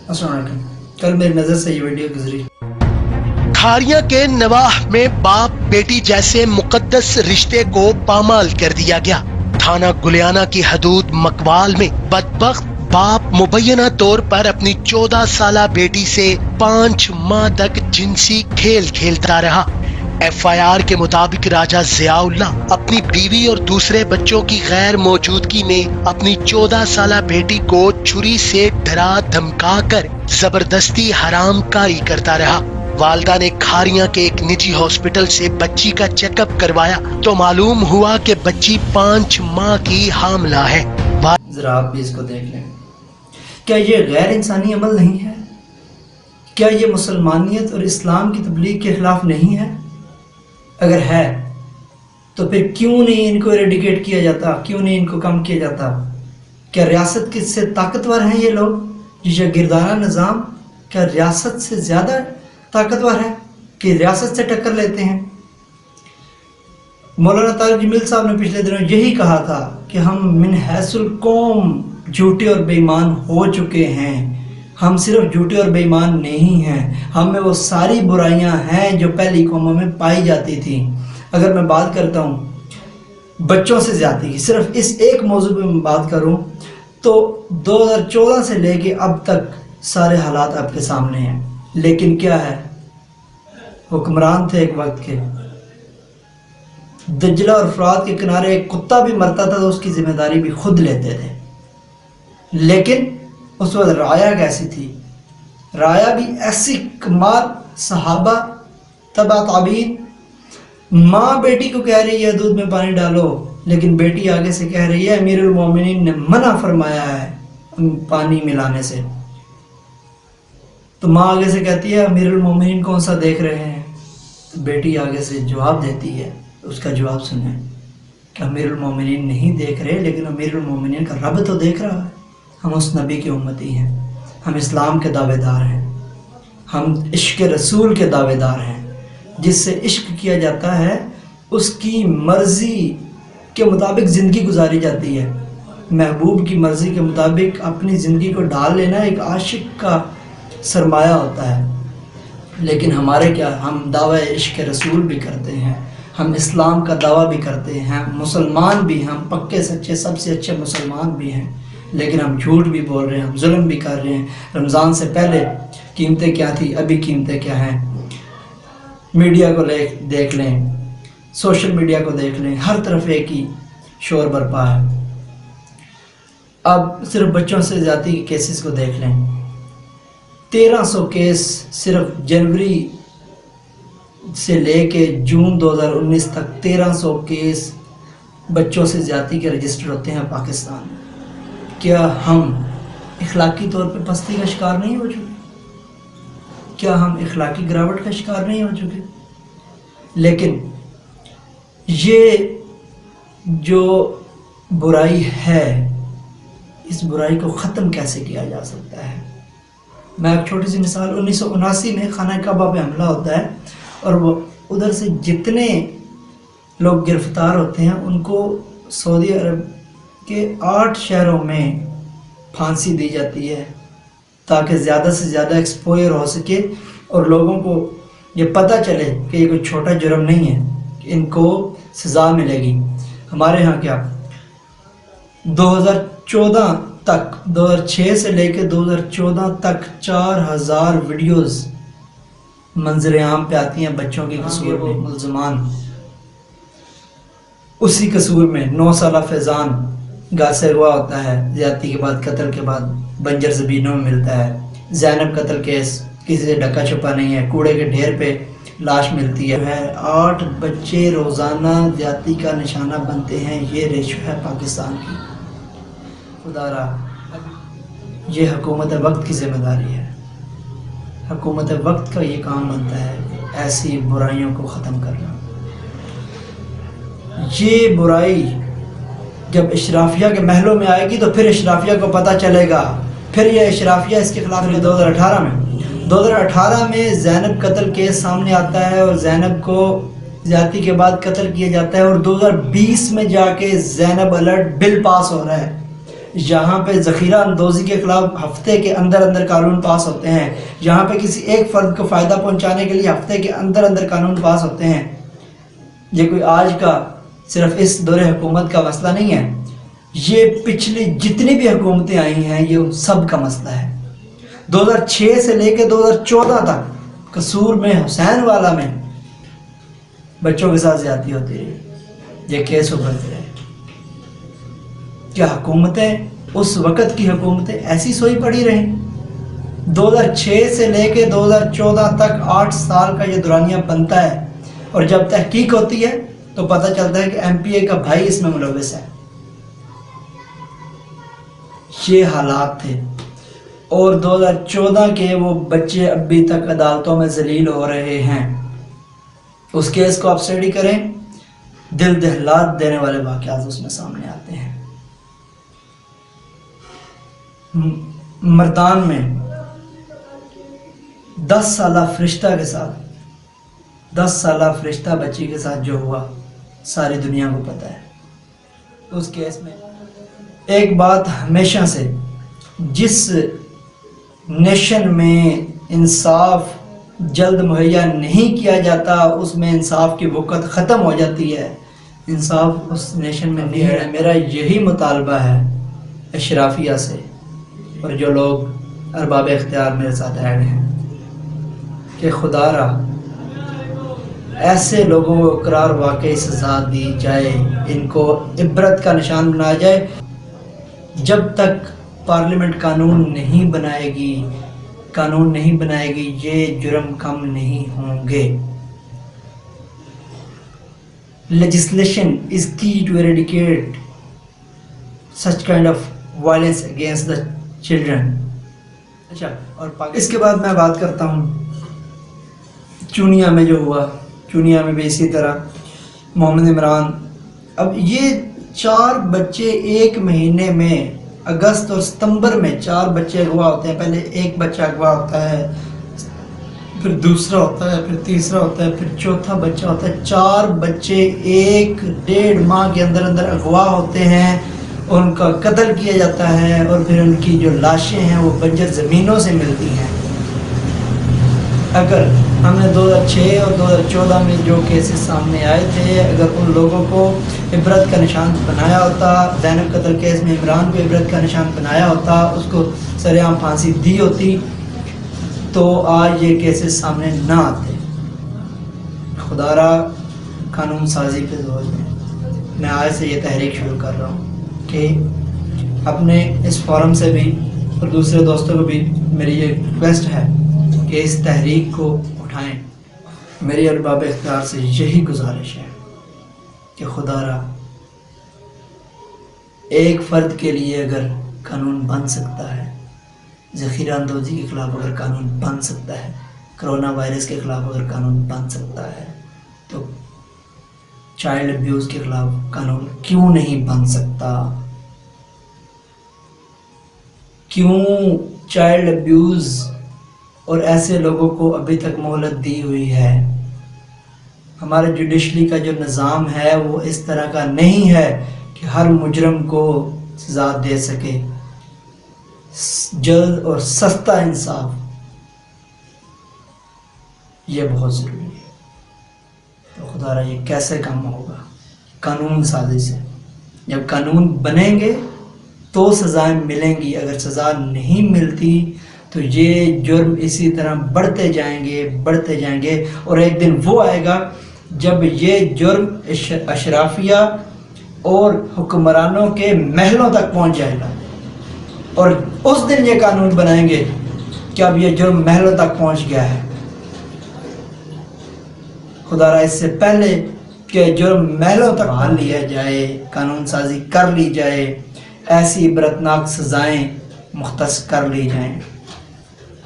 السلام علیکم. کل میری نظر سے یہ ویڈیو گزری. کھاریاں کے نواح میں باپ بیٹی جیسے مقدس رشتے کو پامال کر دیا گیا. تھانہ گلیانہ کی حدود مکوال میں بدبخت باپ مبینہ طور پر اپنی 14 سالہ بیٹی سے 5 ماہ تک جنسی کھیل کھیلتا رہا. FIR کے مطابق راجہ ضیاء اللہ اپنی بیوی اور دوسرے بچوں کی غیر موجودگی میں اپنی 14 سالہ بیٹی کو چھری سے ڈرا دھمکا کر زبردستی حرام کاری کرتا رہا. والدہ نے کھاریاں کے ایک نجی ہاسپٹل سے بچی کا چیک اپ کروایا تو معلوم ہوا کہ بچی 5 ماہ کی حاملہ ہے. ذرا آپ بھی اس کو دیکھ لیں. کیا یہ غیر انسانی عمل نہیں ہے؟ کیا یہ مسلمانیت اور اسلام کی تبلیغ کے خلاف نہیں ہے؟ اگر ہے تو پھر کیوں نہیں ان کو ایریڈیکیٹ کیا جاتا؟ کیوں نہیں ان کو کم کیا جاتا؟ کیا ریاست کس سے طاقتور ہیں یہ لوگ؟ یہ گردانہ نظام کیا ریاست سے زیادہ طاقتور ہے کہ ریاست سے ٹکر لیتے ہیں؟ مولانا طارق جمیل صاحب نے پچھلے دنوں یہی کہا تھا کہ ہم من حیث القوم جھوٹے اور بے ایمان ہو چکے ہیں. ہم صرف جھوٹے اور بے ایمان نہیں ہیں، ہم میں وہ ساری برائیاں ہیں جو پہلی قوموں میں پائی جاتی تھیں. اگر میں بات کرتا ہوں بچوں سے زیادتی کی، صرف اس ایک موضوع پہ میں بات کروں تو 2014 سے لے کے اب تک سارے حالات آپ کے سامنے ہیں. لیکن کیا ہے، حکمران تھے ایک وقت کے، دجلہ اور فرات کے کنارے ایک کتا بھی مرتا تھا تو اس کی ذمہ داری بھی خود لیتے تھے. لیکن اس وقت رایا کیسی تھی؟ رایا بھی ایسی کمال صحابہ تبع تابعین. ماں بیٹی کو کہہ رہی ہے دودھ میں پانی ڈالو، لیکن بیٹی آگے سے کہہ رہی ہے امیر المومنین نے منع فرمایا ہے پانی ملانے سے. تو ماں آگے سے کہتی ہے امیر المومنین کون سا دیکھ رہے ہیں؟ بیٹی آگے سے جواب دیتی ہے، اس کا جواب سنیں کہ امیر المومنین نہیں دیکھ رہے لیکن امیر المومنین کا رب تو دیکھ رہا ہے. ہم اس نبی کے امتی ہیں، ہم اسلام کے دعوے دار ہیں، ہم عشق رسول کے دعوے دار ہیں. جس سے عشق کیا جاتا ہے اس کی مرضی کے مطابق زندگی گزاری جاتی ہے. محبوب کی مرضی کے مطابق اپنی زندگی کو ڈال لینا ایک عاشق کا سرمایہ ہوتا ہے. لیکن ہمارے کیا، ہم دعوی عشق رسول بھی کرتے ہیں، ہم اسلام کا دعویٰ بھی کرتے ہیں، مسلمان بھی، ہم پکے سچے سب سے اچھے مسلمان بھی ہیں، لیکن ہم جھوٹ بھی بول رہے ہیں، ہم ظلم بھی کر رہے ہیں. رمضان سے پہلے قیمتیں کیا تھی، ابھی قیمتیں کیا ہیں. میڈیا کو دیکھ لیں، سوشل میڈیا کو دیکھ لیں، ہر طرف ایک ہی شور برپا ہے. اب صرف بچوں سے زیادتی کے کیسز کو دیکھ لیں. 1300 کیس صرف جنوری سے لے کے جون 2019 تک 1300 کیس بچوں سے زیادتی کے رجسٹر ہوتے ہیں پاکستان میں. کیا ہم اخلاقی طور پہ پستی کا شکار نہیں ہو چکے؟ کیا ہم اخلاقی گراوٹ کا شکار نہیں ہو چکے؟ لیکن یہ جو برائی ہے، اس برائی کو ختم کیسے کیا جا سکتا ہے؟ میں ایک چھوٹی سی مثال، 1979 میں خانہ کعبہ پہ حملہ ہوتا ہے اور وہ ادھر سے جتنے لوگ گرفتار ہوتے ہیں ان کو سعودی عرب کے 8 شہروں میں پھانسی دی جاتی ہے تاکہ زیادہ سے زیادہ ایکسپوئر ہو سکے اور لوگوں کو یہ پتہ چلے کہ یہ کوئی چھوٹا جرم نہیں ہے، کہ ان کو سزا ملے گی. ہمارے ہاں کیا 2014 تک، 2006 سے لے کے 2014 تک 4000 ویڈیوز منظر عام پہ آتی ہیں بچوں کے قصور میں. ملزمان اسی قصور میں 9 سالہ فیضان گھاسے ہوا ہوتا ہے، زیادتی کے بعد، قتل کے بعد بنجر زمینوں میں ملتا ہے. زینب قتل کیس کسی سے ڈکا چھپا نہیں ہے، کوڑے کے ڈھیر پہ لاش ملتی ہے. 8 بچے روزانہ زیادتی کا نشانہ بنتے ہیں. یہ ریشو ہے پاکستان کی. خدا را یہ حکومت وقت کی ذمہ داری ہے. حکومت وقت کا یہ کام بنتا ہے ایسی برائیوں کو ختم کرنا. یہ برائی جب اشرافیہ کے محلوں میں آئے گی تو پھر اشرافیہ کو پتہ چلے گا، پھر یہ اشرافیہ اس کے خلاف. 2018 میں زینب قتل کیس سامنے آتا ہے اور زینب کو زیادتی کے بعد قتل کیا جاتا ہے، اور 2020 میں جا کے زینب الرٹ بل پاس ہو رہا ہے یہاں پہ ذخیرہ اندوزی کے خلاف ہفتے کے اندر اندر قانون پاس ہوتے ہیں، یہاں پہ کسی ایک فرد کو فائدہ پہنچانے کے لیے ہفتے کے اندر اندر قانون پاس ہوتے ہیں۔ یہ کوئی آج کا صرف اس دور حکومت کا مسئلہ نہیں ہے، یہ پچھلی جتنی بھی حکومتیں آئی ہیں یہ ان سب کا مسئلہ ہے۔ 2006 سے لے کے 2014 تک قصور میں، حسین والا میں بچوں کے ساتھ زیادتی ہوتی رہی، یہ کیس ابھرتے رہے۔ کیا حکومتیں، اس وقت کی حکومتیں ایسی سوئی پڑی رہیں؟ 2006 سے لے کے 2014 تک 8 سال کا یہ دورانیہ بنتا ہے، اور جب تحقیق ہوتی ہے تو پتہ چلتا ہے کہ ایم پی اے کا بھائی اس میں ملوث ہے۔ یہ حالات تھے، اور 2014 کے وہ بچے ابھی تک عدالتوں میں ذلیل ہو رہے ہیں۔ اس کیس کو آپ اسٹڈی کریں، دل دہلات دینے والے واقعات اس میں سامنے آتے ہیں۔ مردان میں 10 سالہ فرشتہ کے ساتھ، 10 سالہ فرشتہ بچی کے ساتھ جو ہوا ساری دنیا کو پتہ ہے۔ اس کیس میں ایک بات ہمیشہ سے، جس نیشن میں انصاف جلد مہیا نہیں کیا جاتا اس میں انصاف کی وقت ختم ہو جاتی ہے، انصاف اس نیشن میں نہیں ہے۔ میرا یہی مطالبہ ہے اشرافیہ سے اور جو لوگ ارباب اختیار میرے ساتھ ایڈ ہیں کہ خدا را ایسے لوگوں کو اقرار واقعی سزا دی جائے، ان کو عبرت کا نشان بنایا جائے۔ جب تک پارلیمنٹ قانون نہیں بنائے گی یہ جرم کم نہیں ہوں گے۔ Legislation is key to eradicate such kind of violence against the children۔ اچھا، اور اس کے بعد میں بات کرتا ہوں چونیا میں جو ہوا۔ چونیا میں بھی اسی طرح محمد عمران، اب یہ 4 بچے ایک مہینے میں، اگست اور ستمبر میں 4 بچے اغوا ہوتے ہیں۔ پہلے ایک بچہ اغوا ہوتا ہے، پھر دوسرا ہوتا ہے، پھر تیسرا ہوتا ہے، پھر چوتھا بچہ ہوتا ہے۔ 4 بچے 1-1.5 ماہ کے اندر اندر اغوا ہوتے ہیں، ان کا قتل کیا جاتا ہے، اور پھر ان کی جو لاشیں ہیں وہ بنجر زمینوں سے ملتی ہیں۔ اگر ہم نے 2006 اور 2014 میں جو کیسز سامنے آئے تھے، اگر ان لوگوں کو عبرت کا نشان بنایا ہوتا، زینب قتل کیس میں عمران کو عبرت کا نشان بنایا ہوتا، اس کو سرعام پھانسی دی ہوتی، تو آج یہ کیسز سامنے نہ آتے۔ خدا را قانون سازی پہ زور دیں۔ میں آج سے یہ تحریک شروع کر رہا ہوں کہ اپنے اس فورم سے بھی اور دوسرے دوستوں کو بھی میری یہ ریکویسٹ ہے کہ اس تحریک کو اٹھائیں۔ میری ارباب اختیار سے یہی گزارش ہے کہ خدا را ایک فرد کے لیے اگر قانون بن سکتا ہے، ذخیرہ اندوزی کے خلاف اگر قانون بن سکتا ہے، کرونا وائرس کے خلاف اگر قانون بن سکتا ہے، تو چائلڈ ابیوز کے خلاف قانون کیوں نہیں بن سکتا؟ کیوں چائلڈ ابیوز اور ایسے لوگوں کو ابھی تک مہلت دی ہوئی ہے؟ ہمارے جوڈیشری کا جو نظام ہے وہ اس طرح کا نہیں ہے کہ ہر مجرم کو سزا دے سکے۔ جلد اور سستا انصاف یہ بہت ضروری ہے۔ تو خدا را یہ کیسے کام ہوگا؟ قانون سازی سے۔ جب قانون بنیں گے تو سزائیں ملیں گی، اگر سزا نہیں ملتی تو یہ جرم اسی طرح بڑھتے جائیں گے، اور ایک دن وہ آئے گا جب یہ جرم اشرافیہ اور حکمرانوں کے محلوں تک پہنچ جائے گا، اور اس دن یہ قانون بنائیں گے کہ اب یہ جرم محلوں تک پہنچ گیا ہے۔ خدا را اس سے پہلے کہ جرم محلوں تک بڑھا لیا جائے، قانون سازی کر لی جائے، ایسی عبرتناک سزائیں مختص کر لی جائیں۔